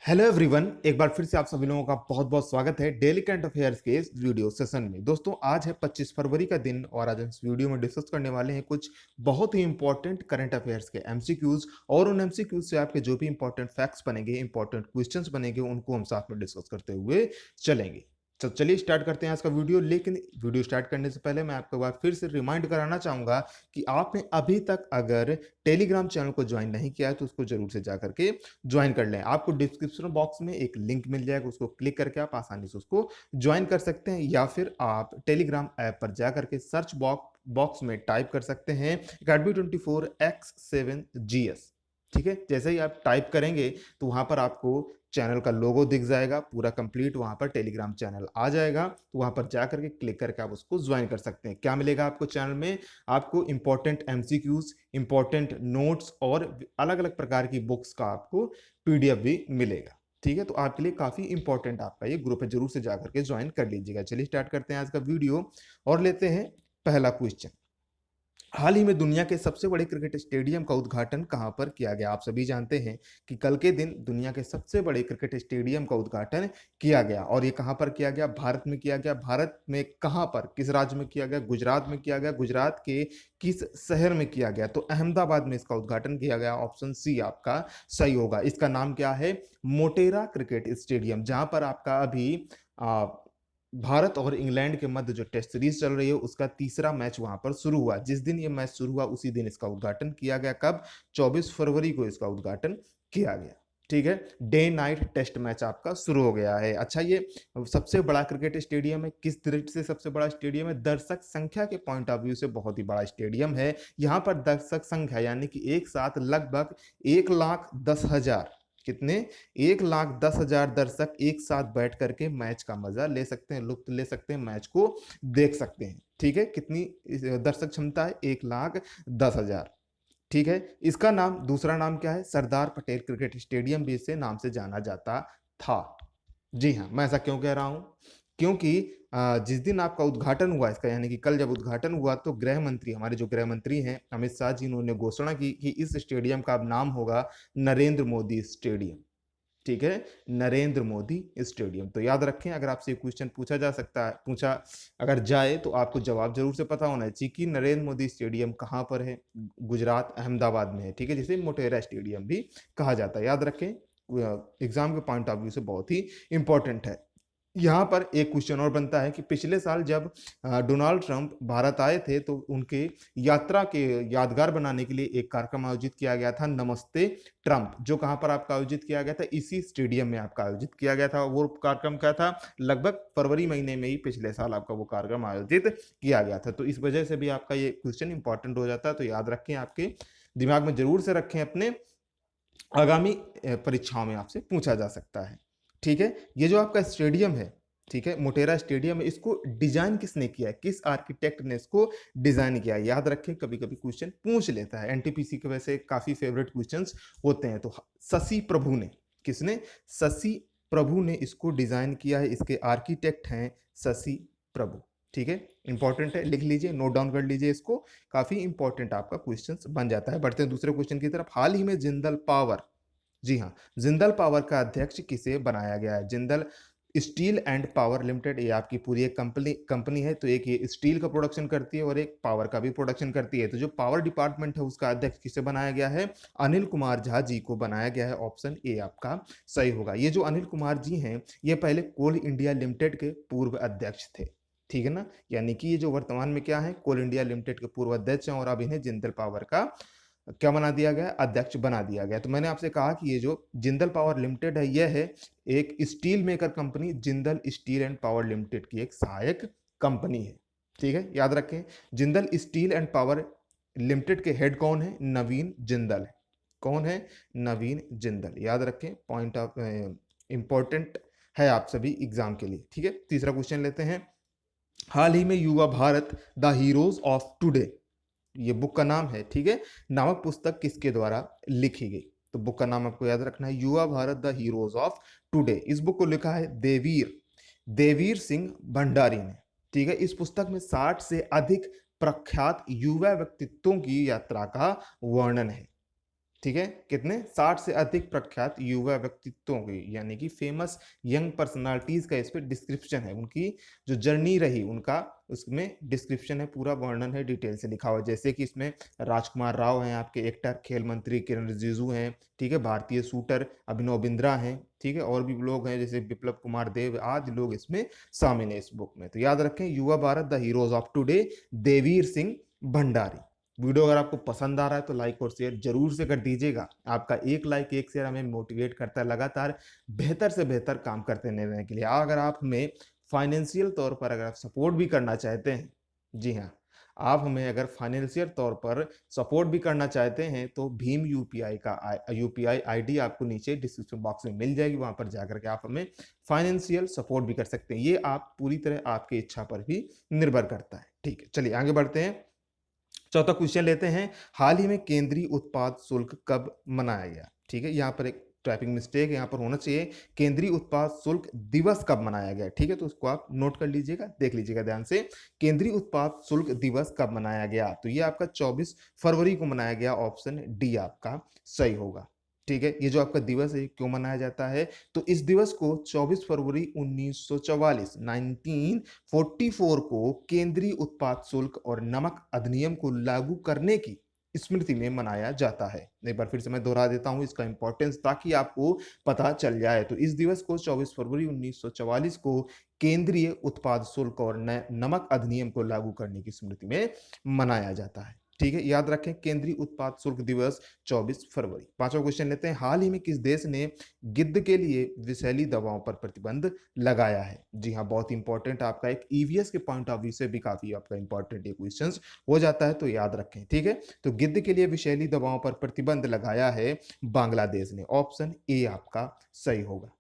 Hello everyone, एक बार फिर से आप सभी लोगों का बहुत बहुत स्वागत है डेली करंट अफेयर्स के इस वीडियो सेशन में। दोस्तों, आज है 25 फरवरी का दिन और आज हम इस वीडियो में डिस्कस करने वाले हैं कुछ बहुत ही इंपॉर्टेंट करंट अफेयर्स के एमसीक्यूज। और उन एमसीक्यूज से आपके जो भी इंपॉर्टेंट फैक्ट्स बनेंगे, इंपॉर्टेंट क्वेश्चंस बनेंगे, उनको हम साथ में डिस्कस करते हुए चलेंगे। तो चलिए स्टार्ट करते हैं आज का वीडियो। लेकिन वीडियो स्टार्ट करने से पहले मैं आपको बार फिर से रिमाइंड कराना चाहूंगा कि आपने अभी तक अगर टेलीग्राम चैनल को ज्वाइन नहीं किया है तो उसको जरूर से जा करके ज्वाइन कर लें। आपको डिस्क्रिप्शन बॉक्स में एक लिंक मिल जाएगा, उसको क्लिक करके आप आसानी से उसको ज्वाइन कर सकते हैं, या फिर आप टेलीग्राम ऐप पर जा करके सर्च बॉक्स में टाइप कर सकते हैं academy24x7gs। ठीक है, जैसे ही आप टाइप करेंगे तो वहां पर आपको चैनल का लोगो दिख जाएगा, पूरा कंप्लीट वहां पर टेलीग्राम चैनल आ जाएगा। तो वहां पर जा करके क्लिक करके आप उसको ज्वाइन कर सकते हैं। क्या मिलेगा आपको चैनल में? आपको इंपॉर्टेंट एमसीक्यूज, इंपॉर्टेंट नोट्स और अलग अलग प्रकार की बुक्स का आपको पीडीएफ भी मिलेगा। ठीक है, तो आपके लिए काफी इंपॉर्टेंट आपका ये ग्रुप है, जरूर से जाकर के ज्वाइन कर लीजिएगा। चलिए स्टार्ट करते हैं आज का वीडियो और लेते हैं पहला क्वेश्चन। हाल ही में दुनिया के सबसे बड़े क्रिकेट स्टेडियम का उद्घाटन कहां पर किया गया? आप सभी जानते हैं कि कल के दिन दुनिया के सबसे बड़े क्रिकेट स्टेडियम का उद्घाटन किया गया। और ये कहां पर किया गया? भारत में किया गया। भारत में कहां पर, किस राज्य में किया गया? गुजरात में किया गया। गुजरात के किस शहर में किया गया? तो अहमदाबाद में इसका उद्घाटन किया गया। ऑप्शन सी आपका सही होगा। इसका नाम क्या है? मोटेरा क्रिकेट स्टेडियम, जहां पर आपका अभी भारत और इंग्लैंड के मध्य जो टेस्ट सीरीज चल रही है उसका तीसरा मैच वहां पर शुरू हुआ। जिस दिन ये मैच शुरू हुआ उसी दिन इसका उद्घाटन किया गया। कब? 24 फरवरी को इसका उद्घाटन किया गया। ठीक है, डे नाइट टेस्ट मैच आपका शुरू हो गया है। अच्छा, ये सबसे बड़ा क्रिकेट स्टेडियम है। किस दृष्टि से सबसे बड़ा स्टेडियम है? दर्शक संख्या के पॉइंट ऑफ व्यू से बहुत ही बड़ा स्टेडियम है। यहाँ पर दर्शक संख्या यानी कि एक साथ लगभग 1,10,000, कितने? 1,10,000 दर्शक एक साथ बैठ करके मैच का मजा ले सकते हैं, लुत्फ ले सकते हैं, मैच को देख सकते हैं। ठीक है, कितनी दर्शक क्षमता है? 1,10,000। ठीक है, इसका नाम, दूसरा नाम क्या है? सरदार पटेल क्रिकेट स्टेडियम भी इसे नाम से जाना जाता था। जी हाँ, मैं ऐसा क्यों कह रहा हूं? क्योंकि जिस दिन आपका उद्घाटन हुआ इसका, यानी कि कल जब उद्घाटन हुआ, तो गृह मंत्री, हमारे जो गृह मंत्री हैं अमित शाह जी, उन्होंने घोषणा की कि इस स्टेडियम का अब नाम होगा नरेंद्र मोदी स्टेडियम। ठीक है, नरेंद्र मोदी स्टेडियम। तो याद रखें, अगर आपसे क्वेश्चन पूछा जा सकता है, पूछा अगर जाए तो आपको जवाब जरूर से पता होना चाहिए कि नरेंद्र मोदी स्टेडियम कहाँ पर है। गुजरात, अहमदाबाद में है। ठीक है, जिसे मोटेरा स्टेडियम भी कहा जाता है। याद रखें, एग्जाम के पॉइंट ऑफ व्यू से बहुत ही इंपॉर्टेंट है। यहाँ पर एक क्वेश्चन और बनता है कि पिछले साल जब डोनाल्ड ट्रंप भारत आए थे तो उनके यात्रा के यादगार बनाने के लिए एक कार्यक्रम आयोजित किया गया था, नमस्ते ट्रंप, जो कहां पर आपका आयोजित किया गया था? इसी स्टेडियम में आपका आयोजित किया गया था। वो कार्यक्रम क्या था? लगभग फरवरी महीने में ही पिछले साल आपका वो कार्यक्रम आयोजित किया गया था। तो इस वजह से भी आपका ये क्वेश्चन इंपॉर्टेंट हो जाता है। तो याद रखें, आपके दिमाग में जरूर से रखें, अपने आगामी परीक्षाओं में आपसे पूछा जा सकता है। ठीक है, ये जो आपका स्टेडियम है, ठीक है, मोटेरा स्टेडियम है, इसको डिजाइन किसने किया है? किस आर्किटेक्ट ने इसको डिजाइन किया है? याद रखें, कभी कभी क्वेश्चन पूछ लेता है, एनटीपीसी के वैसे काफी फेवरेट क्वेश्चंस होते हैं। तो शशि प्रभु ने, किसने? शशि प्रभु ने इसको डिजाइन किया है। इसके आर्किटेक्ट हैं शशि प्रभु। ठीक है, इंपॉर्टेंट है, लिख लीजिए, नोट डाउन कर लीजिए इसको, काफी इंपॉर्टेंट आपका क्वेश्चन बन जाता है। बढ़ते हैं दूसरे क्वेश्चन की तरफ। हाल ही में जिंदल पावर, जी हाँ, जिंदल पावर का अध्यक्ष किसे बनाया गया है? Jindal steel and power limited, ये आपकी पूरी एक कंपनी है। तो एक ये स्टील का प्रोडक्शन करती है और एक पावर का भी प्रोडक्शन करती है। तो जो पावर डिपार्टमेंट है उसका अध्यक्ष किसे बनाया गया है? अनिल कुमार झा जी को बनाया गया है। ऑप्शन ए आपका सही होगा। ये जो अनिल कुमार जी हैं, ये पहले कोल इंडिया लिमिटेड के पूर्व अध्यक्ष थे। ठीक है ना, यानी कि ये जो वर्तमान में क्या है? कोल इंडिया लिमिटेड के पूर्व अध्यक्ष हैं और अब इन्हें जिंदल पावर का क्या बना दिया गया? अध्यक्ष बना दिया गया। तो मैंने आपसे कहा कि ये जो जिंदल पावर लिमिटेड है, यह है एक steel maker company, Jindal steel and power limited की एक सहायक कंपनी है। ठीक है, याद रखें, Jindal steel and power limited के हेड कौन है? नवीन जिंदल है। कौन है? नवीन जिंदल। याद रखें, पॉइंट ऑफ इंपॉर्टेंट है आप सभी एग्जाम के लिए। ठीक है, तीसरा क्वेश्चन लेते हैं। हाल ही में युवा Bharat the heroes of today, ये बुक का नाम है, ठीक है, नामक पुस्तक किसके द्वारा लिखी गई? तो बुक का नाम आपको याद रखना है, युवा Bharat the heroes of today. इस बुक को लिखा है देवीर देवीर सिंह भंडारी ने। ठीक है, इस पुस्तक में 60 से अधिक प्रख्यात युवा व्यक्तित्वों की यात्रा का वर्णन है। ठीक है, कितने 60 से अधिक प्रख्यात युवा व्यक्तित्वों की, यानी कि फेमस यंग पर्सनालिटीज का इस पे डिस्क्रिप्शन है, उनकी जो जर्नी रही उनका उसमें डिस्क्रिप्शन है, पूरा वर्णन है, डिटेल से लिखा हुआ है। जैसे कि इसमें राजकुमार राव हैं आपके एक्टर, खेल मंत्री किरण रिजिजू हैं, ठीक है, भारतीय शूटर अभिनव बिंद्रा हैं, ठीक है, और भी लोग हैं जैसे विप्लव कुमार देव, आदि लोग इसमें शामिल हैं इस बुक में। तो याद रखें, Yuva Bharat the heroes of today, Devir Singh Bhandari. Video अगर आपको पसंद आ रहा है तो लाइक और शेयर जरूर से कर दीजिएगा। आपका एक लाइक एक शेयर हमें मोटिवेट करता है लगातार बेहतर से बेहतर काम करते रहने के लिए। अगर आप हमें फाइनेंशियल तौर पर अगर आप सपोर्ट भी करना चाहते हैं, जी हाँ, आप हमें अगर फाइनेंशियल तौर पर सपोर्ट भी करना चाहते हैं तो भीम यूपीआई का यूपीआई आईडी आपको नीचे डिस्क्रिप्शन बॉक्स में मिल जाएगी, वहां पर जाकर के आप हमें फाइनेंशियल सपोर्ट भी कर सकते हैं। ये आप पूरी तरह आपकी इच्छा पर भी निर्भर करता है। ठीक है, चलिए आगे बढ़ते हैं। चौथा क्वेश्चन लेते हैं, हाल ही में केंद्रीय उत्पाद शुल्क कब मनाया गया? ठीक है, यहाँ पर एक टाइपिंग मिस्टेक यहाँ पर होना चाहिए, केंद्रीय उत्पाद शुल्क दिवस कब मनाया गया? ठीक है, तो उसको आप नोट कर लीजिएगा, देख लीजिएगा ध्यान से, केंद्रीय उत्पाद शुल्क दिवस कब मनाया गया? तो ये आपका 24 फरवरी को मनाया गया, ऑप्शन डी आपका सही होगा। ठीक है, ये जो आपका दिवस है क्यों मनाया जाता है? तो इस दिवस को 24 फरवरी 1944 1944 को केंद्रीय उत्पाद शुल्क और नमक अधिनियम को लागू करने की स्मृति में मनाया जाता है। एक बार फिर से मैं दोहरा देता हूं इसका इंपॉर्टेंस ताकि आपको पता चल जाए। तो इस दिवस को 24 फरवरी 1944 को केंद्रीय उत्पाद शुल्क और नमक अधिनियम को लागू करने की स्मृति में मनाया जाता है। ठीक है, याद रखें, केंद्रीय उत्पाद शुल्क दिवस 24 फरवरी। पांचवा क्वेश्चन लेते हैं, हाल ही में किस देश ने गिद्ध के लिए विषैली दवाओं पर प्रतिबंध लगाया है? जी हाँ, बहुत इंपॉर्टेंट, आपका एक ईवीएस के पॉइंट ऑफ व्यू से भी काफी आपका इंपॉर्टेंट ये क्वेश्चन हो जाता है, तो याद रखें। ठीक है, तो गिद्ध के लिए विषैली दवाओं पर प्रतिबंध लगाया है बांग्लादेश ने, ऑप्शन ए आपका सही होगा।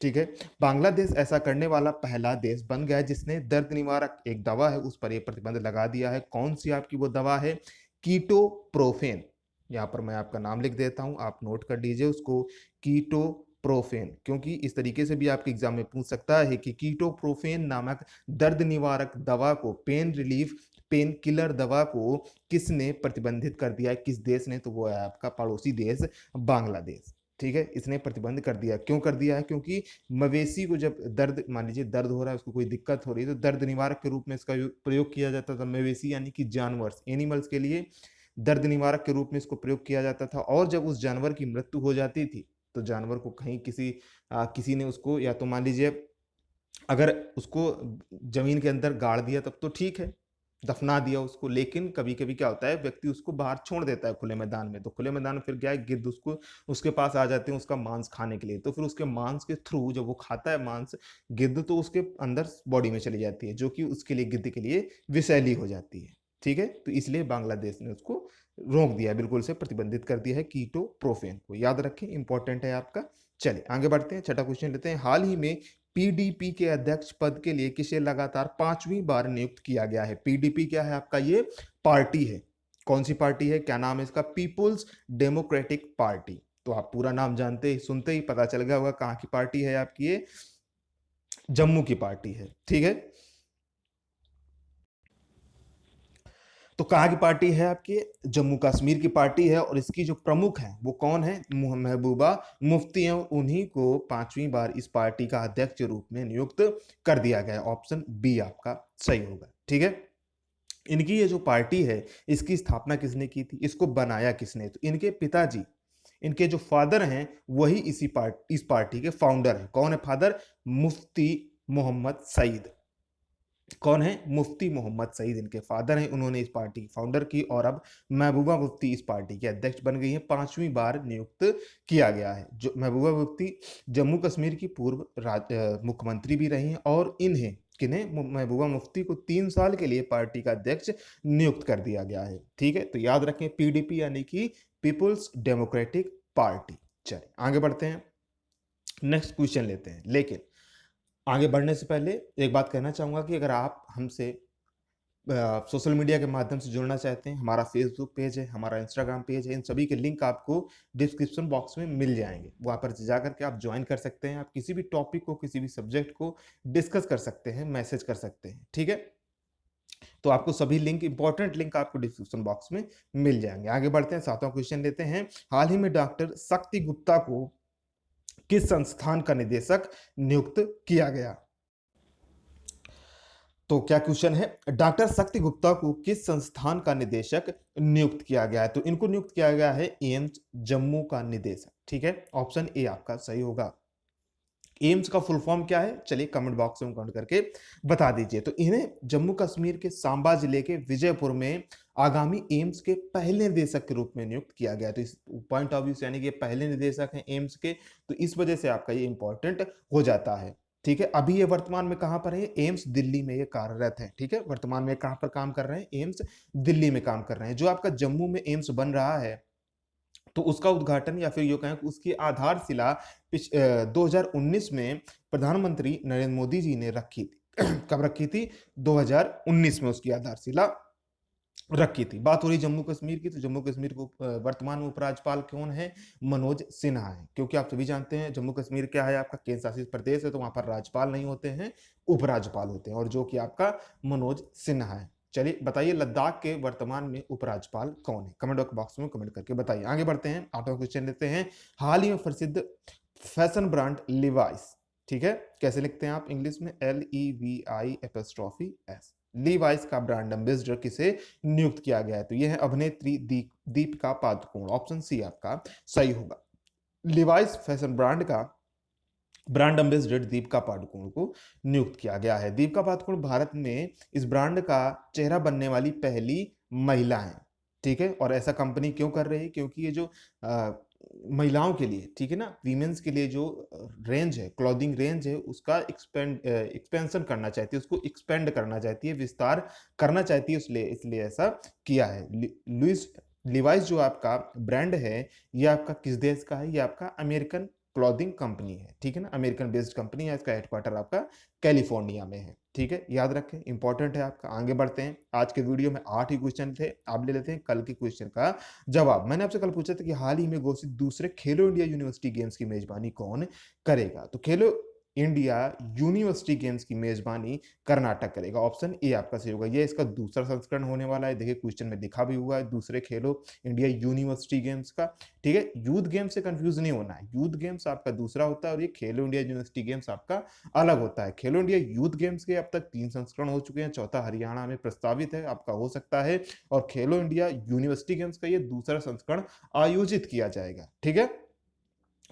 ठीक है, बांग्लादेश ऐसा करने वाला पहला देश बन गया है जिसने दर्द निवारक एक दवा है उस पर यह प्रतिबंध लगा दिया है। कौन सी आपकी वो दवा है? कीटोप्रोफेन। यहां पर मैं आपका नाम लिख देता हूं, आप नोट कर लीजिए उसको, कीटोप्रोफेन, क्योंकि इस तरीके से भी आपके एग्जाम में पूछ सकता है कि कीटोप्रोफेन नामक दर्द निवारक दवा को, पेन रिलीफ पेन किलर दवा को किसने प्रतिबंधित कर दिया है, किस देश ने? तो वो है आपका पड़ोसी देश बांग्लादेश। ठीक है, इसने प्रतिबंध कर दिया। क्यों कर दिया है? क्योंकि मवेशी को जब दर्द, मान लीजिए दर्द हो रहा है, उसको कोई दिक्कत हो रही है, तो दर्द निवारक के रूप में इसका प्रयोग किया जाता था। मवेशी यानी कि जानवर, एनिमल्स के लिए दर्द निवारक के रूप में इसको प्रयोग किया जाता था। और जब उस जानवर की मृत्यु हो जाती थी तो जानवर को कहीं किसी ने उसको, या तो मान लीजिए अगर उसको जमीन के अंदर गाड़ दिया तब तो ठीक है, दफना दिया उसको, लेकिन कभी कभी क्या होता है, व्यक्ति उसको बाहर छोड़ देता है खुले मैदान में, तो खुले मैदान में फिर क्या है, गिद्ध उसको उसके पास आ जाते हैं उसका मांस खाने के लिए। तो फिर उसके मांस के थ्रू जब वो खाता है मांस, गिद्ध, तो उसके अंदर बॉडी में चली जाती है, जो कि उसके लिए, गिद्ध के लिए विषैली हो जाती है। ठीक है, तो इसलिए बांग्लादेश ने उसको रोक दिया, बिल्कुल से प्रतिबंधित कर दिया है कीटोप्रोफेन को, याद रखें, इंपॉर्टेंट है आपका। चलिए आगे बढ़ते हैं, छठा क्वेश्चन लेते हैं, हाल ही में पीडीपी के अध्यक्ष पद के लिए किसे लगातार 5वीं बार नियुक्त किया गया है? पीडीपी क्या है आपका? ये पार्टी है। कौन सी पार्टी है, क्या नाम है इसका? पीपुल्स डेमोक्रेटिक पार्टी। तो आप पूरा नाम जानते ही, सुनते ही पता चल गया होगा कहां की पार्टी है आपकी, ये जम्मू की पार्टी है। ठीक है, तो कहाँ की पार्टी है आपकी? जम्मू कश्मीर की पार्टी है, और इसकी जो प्रमुख है वो कौन है? महबूबा मुफ्ती है, उन्हीं को 5वीं बार इस पार्टी का अध्यक्ष के रूप में नियुक्त कर दिया गया। ऑप्शन बी आपका सही होगा। ठीक है, इनकी ये जो पार्टी है इसकी स्थापना किसने की थी, इसको बनाया किसने? तो इनके पिताजी, इनके जो फादर हैं वही इस पार्टी के फाउंडर हैं। कौन है फादर? मुफ्ती मोहम्मद सईद। कौन है? मुफ्ती मोहम्मद सईद इनके फादर हैं, उन्होंने इस पार्टी की फाउंडर की, और अब महबूबा मुफ्ती इस पार्टी के अध्यक्ष बन गई हैं, 5वीं बार नियुक्त किया गया है। जो महबूबा मुफ्ती जम्मू कश्मीर की पूर्व मुख्यमंत्री भी रही हैं, और इन्हें, किन्हें? महबूबा मुफ्ती को 3 साल के लिए पार्टी का अध्यक्ष नियुक्त कर दिया गया है। ठीक है, तो याद रखें, पीडीपी यानी कि पीपुल्स डेमोक्रेटिक पार्टी। चलिए आगे बढ़ते हैं, नेक्स्ट क्वेश्चन लेते हैं। लेकिन आगे बढ़ने से पहले एक बात कहना चाहूंगा कि अगर आप हमसे सोशल मीडिया के माध्यम से जुड़ना चाहते हैं, हमारा फेसबुक पेज है, हमारा इंस्टाग्राम पेज है, इन सभी के लिंक आपको डिस्क्रिप्शन बॉक्स में मिल जाएंगे। वहां पर जाकर के आप ज्वाइन कर सकते हैं, आप किसी भी टॉपिक को, किसी भी सब्जेक्ट को डिस्कस कर सकते हैं, मैसेज कर सकते हैं। ठीक है, तो आपको सभी लिंक, इंपॉर्टेंट लिंक आपको डिस्क्रिप्शन बॉक्स में मिल जाएंगे। आगे बढ़ते हैं, 7वां क्वेश्चन लेते हैं। हाल ही में डॉक्टर शक्ति गुप्ता को किस संस्थान का निदेशक नियुक्त किया गया? तो क्या क्वेश्चन है, डॉक्टर शक्ति गुप्ता को किस संस्थान का निदेशक नियुक्त किया गया है? तो इनको नियुक्त किया गया है एम्स जम्मू का निदेशक। ठीक है, ऑप्शन ए आपका सही होगा। एम्स का फुल फॉर्म क्या है, चलिए कमेंट बॉक्स में कमेंट करके बता दीजिए। तो इन्हें जम्मू कश्मीर के सांबा जिले के विजयपुर में आगामी एम्स के पहले निदेशक के रूप में नियुक्त किया गया। तो इस पॉइंट ऑफ व्यू से, यानी कि पहले निदेशक हैं एम्स के, तो इस वजह से आपका ये इंपॉर्टेंट हो जाता है। ठीक है, अभी ये वर्तमान में कहां पर है, एम्स दिल्ली में ये कार्यरत है। ठीक है, वर्तमान में कहां पर काम कर रहे हैं, एम्स दिल्ली में काम कर रहे हैं। जो आपका जम्मू में एम्स बन रहा है, तो उसका उद्घाटन या फिर ये कहें कि उसकी आधारशिला 2019 में प्रधानमंत्री नरेंद्र मोदी जी ने रखी थी। कब रखी थी, 2019 में उसकी आधारशिला रखी थी। बात हो रही जम्मू कश्मीर की, तो जम्मू कश्मीर को वर्तमान में उपराज्यपाल कौन है, मनोज सिन्हा है। क्योंकि आप सभी जानते हैं जम्मू कश्मीर क्या है, आपका केंद्र शासित प्रदेश है, तो वहां पर राज्यपाल नहीं होते हैं, उपराज्यपाल होते हैं, और जो कि आपका मनोज सिन्हा है। चलिए बताइए, लद्दाख के वर्तमान में उपराज्यपाल कौन है, कमेंट बॉक्स में कमेंट करके बताइए। आगे बढ़ते हैं, 8वां क्वेश्चन लेते हैं। हाल ही में प्रसिद्ध फैशन ब्रांड लिवाइस, ठीक है, कैसे लिखते हैं आप इंग्लिश में, LEVI'S, लीवाइस का ब्रांड एम्बेसडर किसे नियुक्त किया गया है? तो यह है अभिनेत्री दीपिका पादुकोण। ऑप्शन सी आपका सही होगा। लिवाइस फैशन ब्रांड का ब्रांड एम्बेसडर दीपिका पादुकोण को नियुक्त किया गया है। दीपिका पादुकोण भारत में इस ब्रांड का चेहरा बनने वाली पहली महिला है। ठीक है, और ऐसा कंपनी क्यों कर रही है, क्योंकि ये जो महिलाओं के लिए, ठीक है ना, वीमेंस के लिए जो रेंज है, क्लॉथिंग रेंज है, उसका एक्सपेंशन करना चाहती है, उसको एक्सपेंड करना चाहती है, विस्तार करना चाहती है, इसलिए इसलिए ऐसा किया है। लुइस लिवाइस जो आपका ब्रांड है, ये आपका किस देश का है, ये आपका अमेरिकन क्लॉथिंग कंपनी है। ठीक है ना, अमेरिकन बेस्ड कंपनी है, इसका हेडक्वार्टर आपका कैलिफोर्निया में है। ठीक है, याद रखें, इंपॉर्टेंट है आपका। आगे बढ़ते हैं, आज के वीडियो में 8 ही क्वेश्चन थे, आप ले लेते हैं कल के क्वेश्चन का जवाब। मैंने आपसे कल पूछा था कि हाल ही में घोषित दूसरे खेलो इंडिया यूनिवर्सिटी गेम्स की मेजबानी कौन करेगा? तो खेलो इंडिया यूनिवर्सिटी गेम्स की मेजबानी कर्नाटक करेगा। ऑप्शन ए आपका सही होगा। ये इसका दूसरा संस्करण होने वाला है। देखिए क्वेश्चन में लिखा भी हुआ है, दूसरे खेलो इंडिया यूनिवर्सिटी गेम्स का। ठीक है, यूथ गेम्स से कंफ्यूज नहीं होना है, यूथ गेम्स आपका दूसरा होता है और ये खेलो इंडिया यूनिवर्सिटी गेम्स आपका अलग होता है। खेलो इंडिया यूथ गेम्स के अब तक 3 संस्करण हो चुके हैं, चौथा हरियाणा में प्रस्तावित है, आपका हो सकता है, और खेलो इंडिया यूनिवर्सिटी गेम्स का ये दूसरा संस्करण आयोजित किया जाएगा। ठीक है,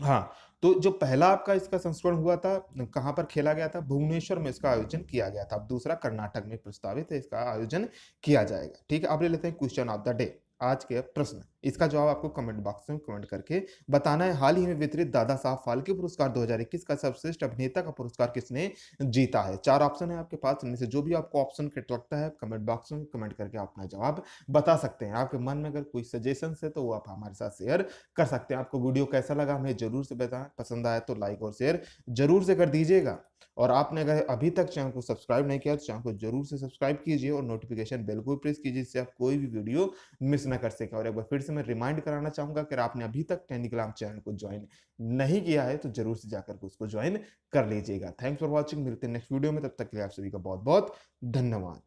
हाँ, तो जो पहला आपका इसका संस्करण हुआ था, कहाँ पर खेला गया था, भुवनेश्वर में इसका आयोजन किया गया था। अब दूसरा कर्नाटक में प्रस्तावित है, इसका आयोजन किया जाएगा। ठीक है, अब ले लेते हैं क्वेश्चन ऑफ द डे, आज के प्रश्न। इसका जवाब आपको कमेंट बॉक्स में कमेंट करके बताना है। हाल ही में वितरित दादा साहब फाल्के पुरस्कार 2021 का सर्वश्रेष्ठ अभिनेता का पुरस्कार किसने जीता है? 4 ऑप्शन है आपके पास, इनमें से जो भी आपको ऑप्शन करेक्ट लगता है कमेंट बॉक्स में कमेंट करके आप अपना जवाब बता सकते हैं। आपके मन में अगर कोई सजेशन है तो वो आप हमारे साथ शेयर कर सकते हैं। आपको वीडियो कैसा लगा हमें जरूर से बताएं, पसंद आया तो लाइक और शेयर जरूर से कर दीजिएगा। और आपने अगर अभी तक चैनल को सब्सक्राइब नहीं किया तो चैनल को जरूर से सब्सक्राइब कीजिए और नोटिफिकेशन बेल को प्रेस कीजिए, जिससे आप कोई भी वीडियो मिस ना कर सके। और एक बार फिर से मैं रिमाइंड कराना चाहूंगा कि आपने अभी तक टेलीग्राम चैनल को ज्वाइन नहीं किया है तो जरूर से जाकर के उसको ज्वाइन कर लीजिएगा। थैंक्स फॉर वॉचिंग, मिलते हैं नेक्स्ट वीडियो में, तब तक के लिए आप सभी का बहुत बहुत धन्यवाद।